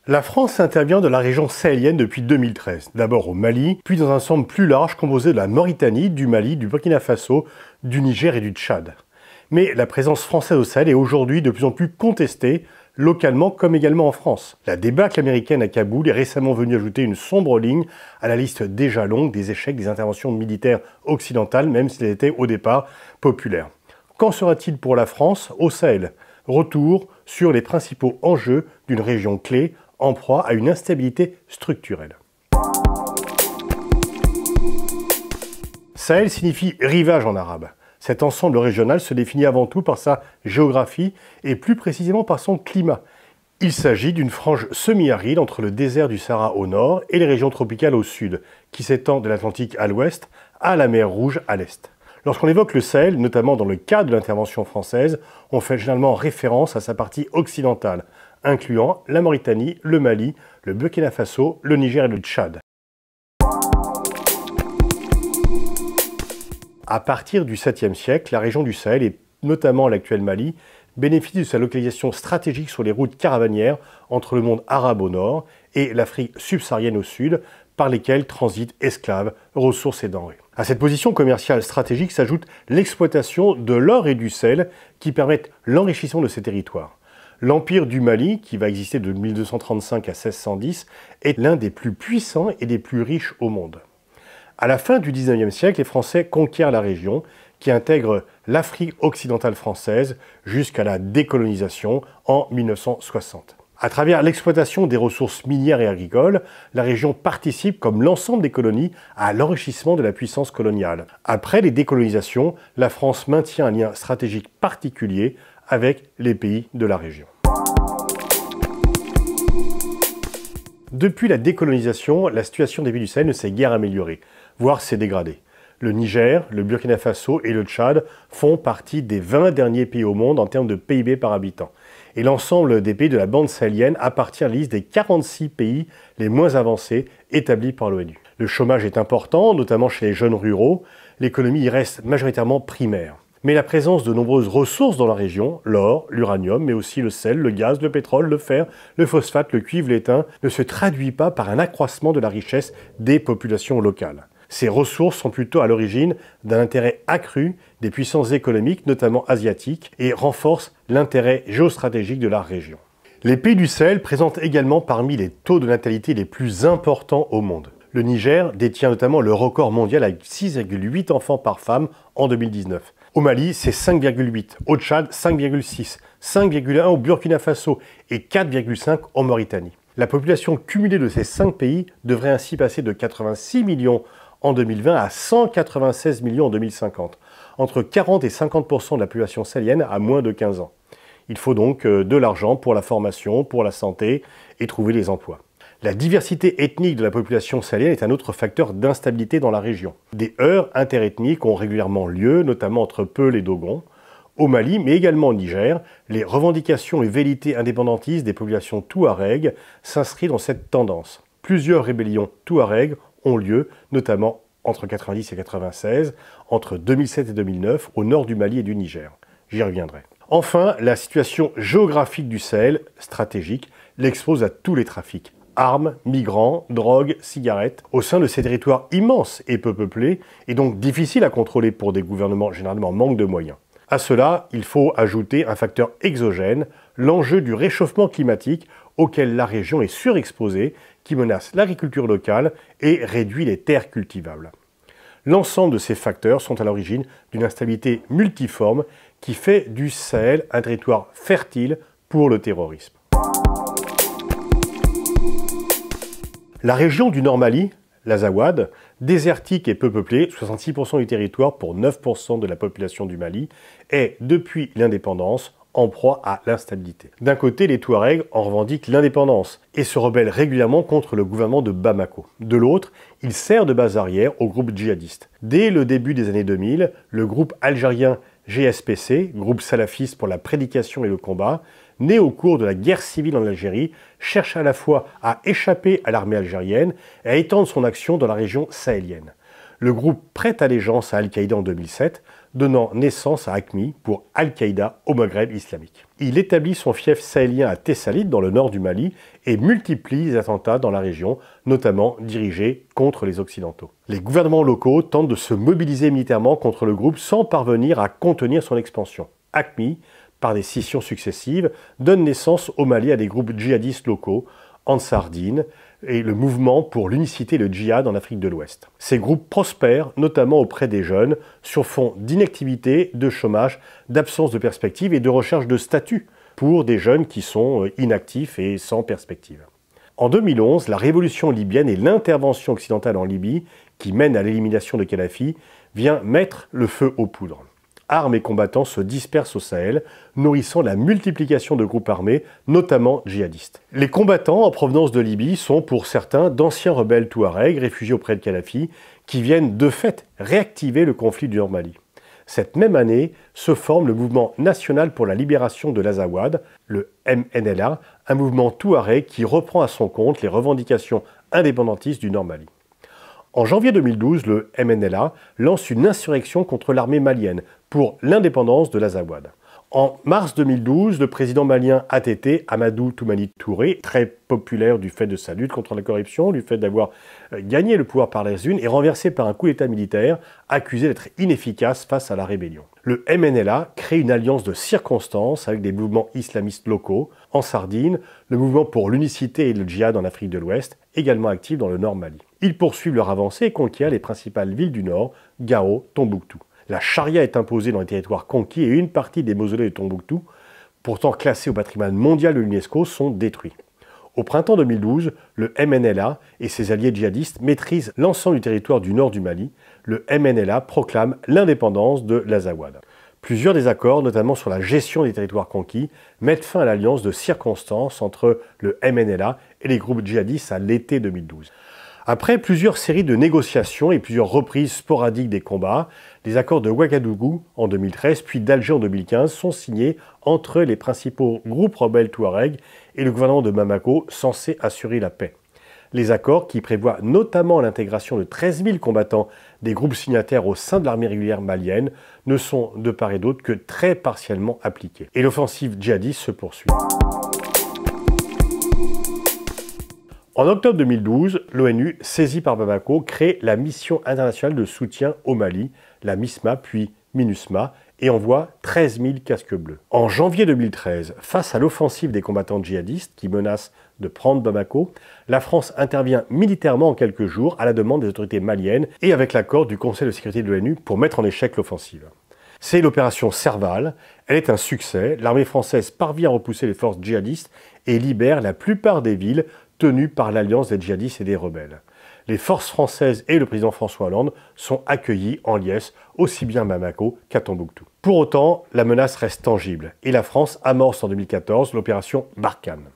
La France intervient dans la région sahélienne depuis 2013, d'abord au Mali, puis dans un ensemble plus large composé de la Mauritanie, du Mali, du Burkina Faso, du Niger et du Tchad. Mais la présence française au Sahel est aujourd'hui de plus en plus contestée, localement comme également en France. La débâcle américaine à Kaboul est récemment venue ajouter une sombre ligne à la liste déjà longue des échecs des interventions militaires occidentales, même si elles étaient au départ populaires. Qu'en sera-t-il pour la France au Sahel? Retour sur les principaux enjeux d'une région clé en proie à une instabilité structurelle. Sahel signifie rivage en arabe. Cet ensemble régional se définit avant tout par sa géographie et plus précisément par son climat. Il s'agit d'une frange semi-aride entre le désert du Sahara au nord et les régions tropicales au sud, qui s'étend de l'Atlantique à l'ouest à la mer Rouge à l'est. Lorsqu'on évoque le Sahel, notamment dans le cadre de l'intervention française, on fait généralement référence à sa partie occidentale, incluant la Mauritanie, le Mali, le Burkina Faso, le Niger et le Tchad. À partir du 7e siècle, la région du Sahel, et notamment l'actuel Mali, bénéficie de sa localisation stratégique sur les routes caravanières entre le monde arabe au nord et l'Afrique subsaharienne au sud, par lesquelles transitent esclaves, ressources et denrées. À cette position commerciale stratégique s'ajoute l'exploitation de l'or et du sel qui permettent l'enrichissement de ces territoires. L'Empire du Mali, qui va exister de 1235 à 1610, est l'un des plus puissants et des plus riches au monde. À la fin du 19e siècle, les Français conquièrent la région, qui intègre l'Afrique occidentale française jusqu'à la décolonisation en 1960. À travers l'exploitation des ressources minières et agricoles, la région participe, comme l'ensemble des colonies, à l'enrichissement de la puissance coloniale. Après les décolonisations, la France maintient un lien stratégique particulier avec les pays de la région. Depuis la décolonisation, la situation des pays du Sahel ne s'est guère améliorée, voire s'est dégradée. Le Niger, le Burkina Faso et le Tchad font partie des 20 derniers pays au monde en termes de PIB par habitant. Et l'ensemble des pays de la bande sahélienne appartient à la liste des 46 pays les moins avancés établis par l'ONU. Le chômage est important, notamment chez les jeunes ruraux. L'économie y reste majoritairement primaire. Mais la présence de nombreuses ressources dans la région, l'or, l'uranium, mais aussi le sel, le gaz, le pétrole, le fer, le phosphate, le cuivre, l'étain, ne se traduit pas par un accroissement de la richesse des populations locales. Ces ressources sont plutôt à l'origine d'un intérêt accru des puissances économiques, notamment asiatiques, et renforcent l'intérêt géostratégique de la région. Les pays du Sahel présentent également parmi les taux de natalité les plus importants au monde. Le Niger détient notamment le record mondial avec 6,8 enfants par femme en 2019. Au Mali, c'est 5,8. Au Tchad, 5,6. 5,1 au Burkina Faso et 4,5 en Mauritanie. La population cumulée de ces 5 pays devrait ainsi passer de 86 millions en 2020 à 196 millions en 2050. Entre 40 et 50% de la population sahélienne a moins de 15 ans. Il faut donc de l'argent pour la formation, pour la santé et trouver les emplois. La diversité ethnique de la population sahélienne est un autre facteur d'instabilité dans la région. Des heurts interethniques ont régulièrement lieu, notamment entre Peuls et Dogons. Au Mali, mais également au Niger, les revendications et velléités indépendantistes des populations touaregs s'inscrivent dans cette tendance. Plusieurs rébellions touaregs ont lieu, notamment entre 90 et 96, entre 2007 et 2009, au nord du Mali et du Niger. J'y reviendrai. Enfin, la situation géographique du Sahel, stratégique, l'expose à tous les trafics. Armes, migrants, drogues, cigarettes, au sein de ces territoires immenses et peu peuplés, et donc difficiles à contrôler pour des gouvernements généralement manquent de moyens. À cela, il faut ajouter un facteur exogène, l'enjeu du réchauffement climatique auquel la région est surexposée, qui menace l'agriculture locale et réduit les terres cultivables. L'ensemble de ces facteurs sont à l'origine d'une instabilité multiforme qui fait du Sahel un territoire fertile pour le terrorisme. La région du Nord Mali, l'Azawad, désertique et peu peuplée, 66% du territoire pour 9% de la population du Mali, est, depuis l'indépendance, en proie à l'instabilité. D'un côté, les Touaregs en revendiquent l'indépendance et se rebellent régulièrement contre le gouvernement de Bamako. De l'autre, ils servent de base arrière au groupe djihadiste. Dès le début des années 2000, le groupe algérien GSPC, groupe salafiste pour la prédication et le combat, né au cours de la guerre civile en Algérie, cherche à la fois à échapper à l'armée algérienne et à étendre son action dans la région sahélienne. le groupe prête allégeance à Al-Qaïda en 2007, donnant naissance à AQMI pour Al-Qaïda au Maghreb islamique. Il établit son fief sahélien à Tessalit, dans le nord du Mali, et multiplie les attentats dans la région, notamment dirigés contre les Occidentaux. Les gouvernements locaux tentent de se mobiliser militairement contre le groupe sans parvenir à contenir son expansion. AQMI, par des scissions successives, donne naissance au Mali à des groupes djihadistes locaux, Ansar Dine, et le mouvement pour l'unicité et le djihad en Afrique de l'Ouest. Ces groupes prospèrent notamment auprès des jeunes sur fond d'inactivité, de chômage, d'absence de perspective et de recherche de statut pour des jeunes qui sont inactifs et sans perspective. En 2011, la révolution libyenne et l'intervention occidentale en Libye, qui mène à l'élimination de Kadhafi, vient mettre le feu aux poudres. Armes et combattants se dispersent au Sahel, nourrissant la multiplication de groupes armés, notamment djihadistes. Les combattants en provenance de Libye sont pour certains d'anciens rebelles touaregs réfugiés auprès de Kadhafi, qui viennent de fait réactiver le conflit du Nord-Mali. Cette même année se forme le mouvement national pour la libération de l'Azawad, le MNLA, un mouvement touareg qui reprend à son compte les revendications indépendantistes du Nord-Mali. En janvier 2012, le MNLA lance une insurrection contre l'armée malienne pour l'indépendance de l'Azawad. En mars 2012, le président malien ATT, Amadou Toumani Touré, très populaire du fait de sa lutte contre la corruption, du fait d'avoir gagné le pouvoir par les urnes, est renversé par un coup d'État militaire, accusé d'être inefficace face à la rébellion. Le MNLA crée une alliance de circonstances avec des mouvements islamistes locaux, en Sardine, le mouvement pour l'unicité et le djihad en Afrique de l'Ouest, également actif dans le nord Mali. Ils poursuivent leur avancée et conquièrent les principales villes du nord, Gao, Tombouctou. La charia est imposée dans les territoires conquis et une partie des mausolées de Tombouctou, pourtant classés au patrimoine mondial de l'UNESCO, sont détruits. Au printemps 2012, le MNLA et ses alliés djihadistes maîtrisent l'ensemble du territoire du nord du Mali. Le MNLA proclame l'indépendance de l'Azawad. Plusieurs désaccords, notamment sur la gestion des territoires conquis, mettent fin à l'alliance de circonstances entre le MNLA et les groupes djihadistes à l'été 2012. Après plusieurs séries de négociations et plusieurs reprises sporadiques des combats, les accords de Ouagadougou en 2013 puis d'Alger en 2015 sont signés entre les principaux groupes rebelles touaregs et le gouvernement de Bamako censé assurer la paix. Les accords, qui prévoient notamment l'intégration de 13 000 combattants des groupes signataires au sein de l'armée régulière malienne, ne sont de part et d'autre que très partiellement appliqués. Et l'offensive djihadiste se poursuit. En octobre 2012, l'ONU, saisie par Bamako, crée la mission internationale de soutien au Mali, la MISMA puis MINUSMA, et envoie 13 000 casques bleus. En janvier 2013, face à l'offensive des combattants djihadistes qui menacent de prendre Bamako, la France intervient militairement en quelques jours à la demande des autorités maliennes et avec l'accord du Conseil de sécurité de l'ONU pour mettre en échec l'offensive. C'est l'opération Serval, elle est un succès, l'armée française parvient à repousser les forces djihadistes et libère la plupart des villes tenues par l'alliance des djihadistes et des rebelles. Les forces françaises et le président François Hollande sont accueillis en liesse, aussi bien à Bamako qu'à Tombouctou. Pour autant, la menace reste tangible et la France amorce en 2014 l'opération Barkhane.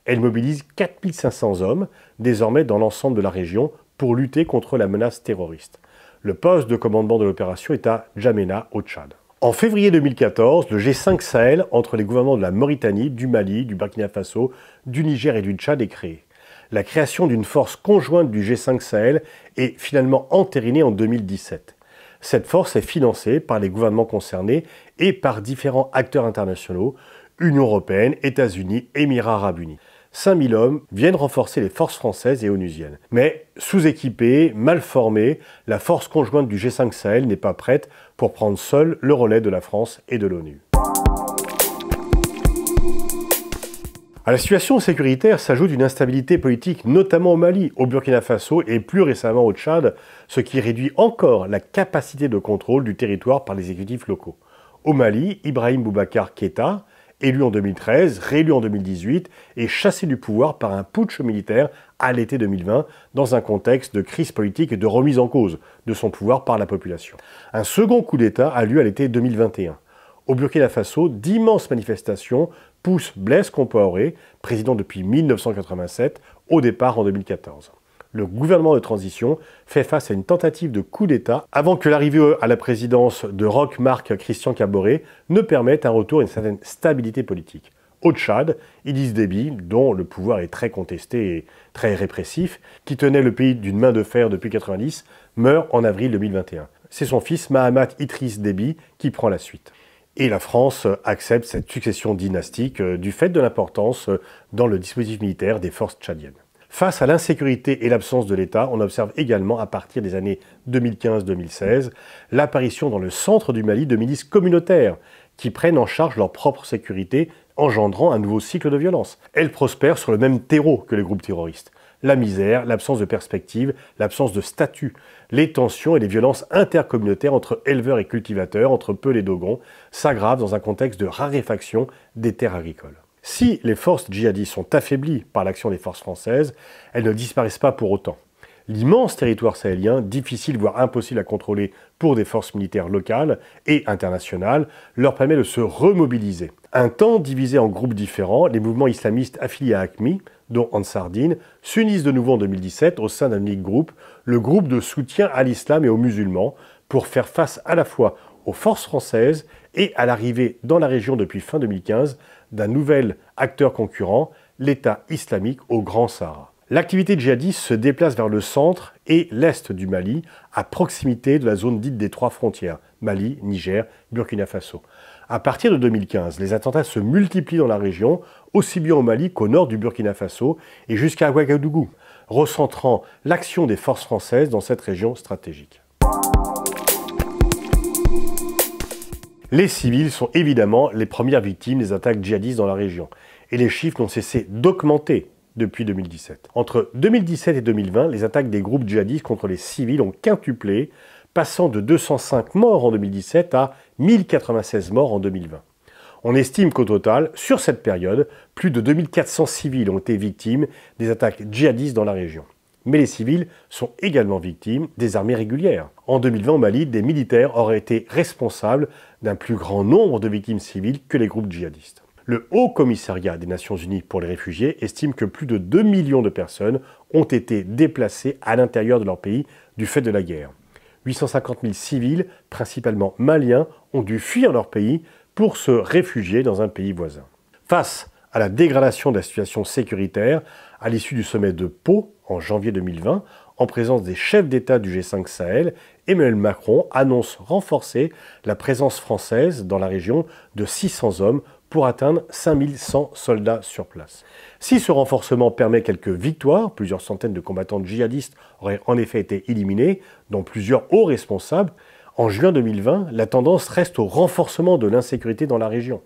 Elle mobilise 4500 hommes, désormais dans l'ensemble de la région, pour lutter contre la menace terroriste. Le poste de commandement de l'opération est à N'Djamena, au Tchad. En février 2014, le G5 Sahel, entre les gouvernements de la Mauritanie, du Mali, du Burkina Faso, du Niger et du Tchad est créé. La création d'une force conjointe du G5 Sahel est finalement entérinée en 2017. Cette force est financée par les gouvernements concernés et par différents acteurs internationaux, Union européenne, États-Unis, Émirats arabes unis. 5000 hommes viennent renforcer les forces françaises et onusiennes. Mais sous-équipée, mal formée, la force conjointe du G5 Sahel n'est pas prête pour prendre seule le relais de la France et de l'ONU. À la situation sécuritaire s'ajoute une instabilité politique, notamment au Mali, au Burkina Faso et plus récemment au Tchad, ce qui réduit encore la capacité de contrôle du territoire par les exécutifs locaux. Au Mali, Ibrahim Boubacar Keïta, élu en 2013, réélu en 2018, est chassé du pouvoir par un putsch militaire à l'été 2020, dans un contexte de crise politique et de remise en cause de son pouvoir par la population. Un second coup d'État a lieu à l'été 2021. Au Burkina Faso, d'immenses manifestations poussent Blaise Compaoré, président depuis 1987, au départ en 2014. Le gouvernement de transition fait face à une tentative de coup d'État avant que l'arrivée à la présidence de Roch Marc Christian Kaboré ne permette un retour à une certaine stabilité politique. Au Tchad, Idriss Déby, dont le pouvoir est très contesté et très répressif, qui tenait le pays d'une main de fer depuis 1990, meurt en avril 2021. C'est son fils Mahamat Idriss Déby qui prend la suite. Et la France accepte cette succession dynastique du fait de l'importance dans le dispositif militaire des forces tchadiennes. Face à l'insécurité et l'absence de l'État, on observe également à partir des années 2015-2016 l'apparition dans le centre du Mali de milices communautaires qui prennent en charge leur propre sécurité, engendrant un nouveau cycle de violence. Elles prospèrent sur le même terreau que les groupes terroristes. La misère, l'absence de perspective, l'absence de statut, les tensions et les violences intercommunautaires entre éleveurs et cultivateurs, entre Peuls et Dogons, s'aggravent dans un contexte de raréfaction des terres agricoles. Si les forces djihadistes sont affaiblies par l'action des forces françaises, elles ne disparaissent pas pour autant. L'immense territoire sahélien, difficile voire impossible à contrôler pour des forces militaires locales et internationales, leur permet de se remobiliser. Un temps divisés en groupes différents, les mouvements islamistes affiliés à AQMI, dont Ansar Dine, s'unissent de nouveau en 2017 au sein d'un unique groupe, le groupe de soutien à l'islam et aux musulmans, pour faire face à la fois aux forces françaises et à l'arrivée dans la région depuis fin 2015 d'un nouvel acteur concurrent, l'État islamique au Grand Sahara. L'activité djihadiste se déplace vers le centre et l'est du Mali, à proximité de la zone dite des trois frontières, Mali, Niger, Burkina Faso. À partir de 2015, les attentats se multiplient dans la région, aussi bien au Mali qu'au nord du Burkina Faso et jusqu'à Ouagadougou, recentrant l'action des forces françaises dans cette région stratégique. Les civils sont évidemment les premières victimes des attaques djihadistes dans la région, et les chiffres n'ont cessé d'augmenter depuis 2017. Entre 2017 et 2020, les attaques des groupes djihadistes contre les civils ont quintuplé, passant de 205 morts en 2017 à 1096 morts en 2020. On estime qu'au total, sur cette période, plus de 2400 civils ont été victimes des attaques djihadistes dans la région. Mais les civils sont également victimes des armées régulières. En 2020, au Mali, des militaires auraient été responsables d'un plus grand nombre de victimes civiles que les groupes djihadistes. Le Haut Commissariat des Nations Unies pour les réfugiés estime que plus de 2 millions de personnes ont été déplacées à l'intérieur de leur pays du fait de la guerre. 850 000 civils, principalement maliens, ont dû fuir leur pays pour se réfugier dans un pays voisin. Face à la dégradation de la situation sécuritaire, à l'issue du sommet de Pau en janvier 2020, en présence des chefs d'État du G5 Sahel, Emmanuel Macron annonce renforcer la présence française dans la région de 600 hommes pour atteindre 5100 soldats sur place. Si ce renforcement permet quelques victoires, plusieurs centaines de combattants djihadistes auraient en effet été éliminés, dont plusieurs hauts responsables, en juin 2020, la tendance reste au renforcement de l'insécurité dans la région.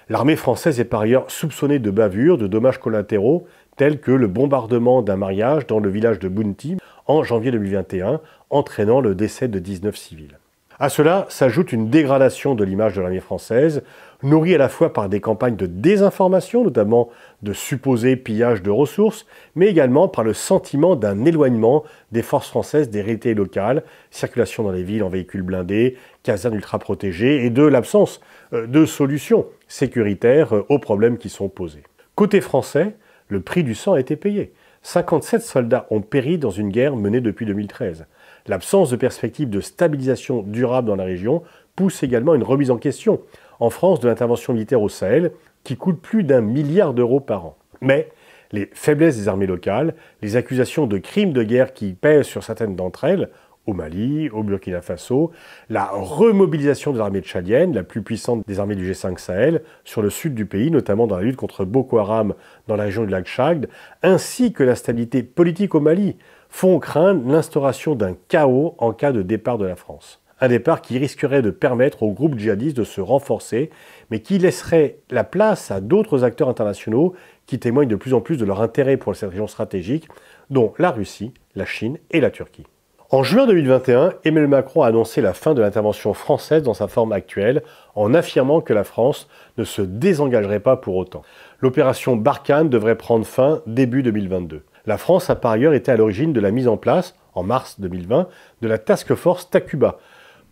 L'armée française est par ailleurs soupçonnée de bavures, de dommages collatéraux, tels que le bombardement d'un mariage dans le village de Bounti en janvier 2021, entraînant le décès de 19 civils. À cela s'ajoute une dégradation de l'image de l'armée française, nourrie à la fois par des campagnes de désinformation, notamment de supposés pillages de ressources, mais également par le sentiment d'un éloignement des forces françaises des réalités locales, circulation dans les villes en véhicules blindés, casernes ultra-protégées et de l'absence de solutions sécuritaires aux problèmes qui sont posés. Côté français, le prix du sang a été payé. 57 soldats ont péri dans une guerre menée depuis 2013. L'absence de perspective de stabilisation durable dans la région pousse également une remise en question, en France, de l'intervention militaire au Sahel, qui coûte plus d'1 milliard d'euros par an. Mais les faiblesses des armées locales, les accusations de crimes de guerre qui pèsent sur certaines d'entre elles, au Mali, au Burkina Faso, la remobilisation de l'armée tchadienne, la plus puissante des armées du G5 Sahel, sur le sud du pays, notamment dans la lutte contre Boko Haram dans la région du lac Tchad, ainsi que la stabilité politique au Mali, font craindre l'instauration d'un chaos en cas de départ de la France. Un départ qui risquerait de permettre aux groupes djihadistes de se renforcer, mais qui laisserait la place à d'autres acteurs internationaux qui témoignent de plus en plus de leur intérêt pour cette région stratégique, dont la Russie, la Chine et la Turquie. En juin 2021, Emmanuel Macron a annoncé la fin de l'intervention française dans sa forme actuelle, en affirmant que la France ne se désengagerait pas pour autant. L'opération Barkhane devrait prendre fin début 2022. La France a par ailleurs été à l'origine de la mise en place, en mars 2020, de la Task Force Takuba,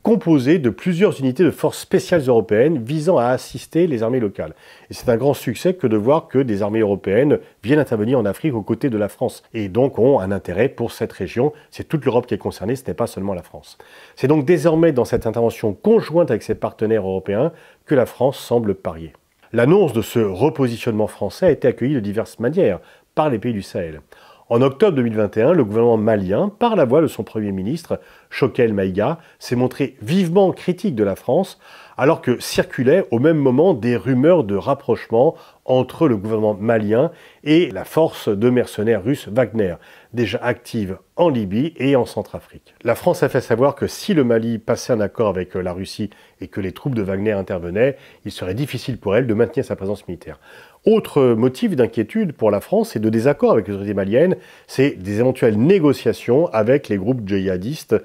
composée de plusieurs unités de forces spéciales européennes visant à assister les armées locales. Et c'est un grand succès que de voir que des armées européennes viennent intervenir en Afrique aux côtés de la France, et donc ont un intérêt pour cette région. C'est toute l'Europe qui est concernée, ce n'est pas seulement la France. C'est donc désormais dans cette intervention conjointe avec ses partenaires européens que la France semble parier. L'annonce de ce repositionnement français a été accueillie de diverses manières par les pays du Sahel. En octobre 2021, le gouvernement malien, par la voix de son Premier ministre, Choguel Maïga, s'est montré vivement critique de la France, alors que circulaient au même moment des rumeurs de rapprochement entre le gouvernement malien et la force de mercenaires russes Wagner, déjà active en Libye et en Centrafrique. La France a fait savoir que si le Mali passait un accord avec la Russie et que les troupes de Wagner intervenaient, il serait difficile pour elle de maintenir sa présence militaire. Autre motif d'inquiétude pour la France et de désaccord avec les autorités maliennes, c'est des éventuelles négociations avec les groupes djihadistes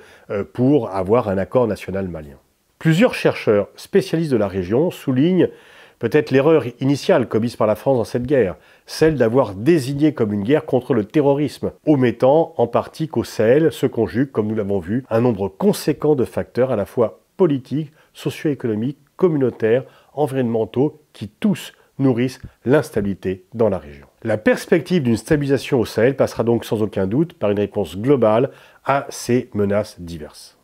pour avoir un accord national malien. Plusieurs chercheurs spécialistes de la région soulignent peut-être l'erreur initiale commise par la France dans cette guerre, celle d'avoir désigné comme une guerre contre le terrorisme, omettant en partie qu'au Sahel se conjugue, comme nous l'avons vu, un nombre conséquent de facteurs à la fois politiques, socio-économiques, communautaires, environnementaux, qui tous nourrissent l'instabilité dans la région. La perspective d'une stabilisation au Sahel passera donc sans aucun doute par une réponse globale à ces menaces diverses.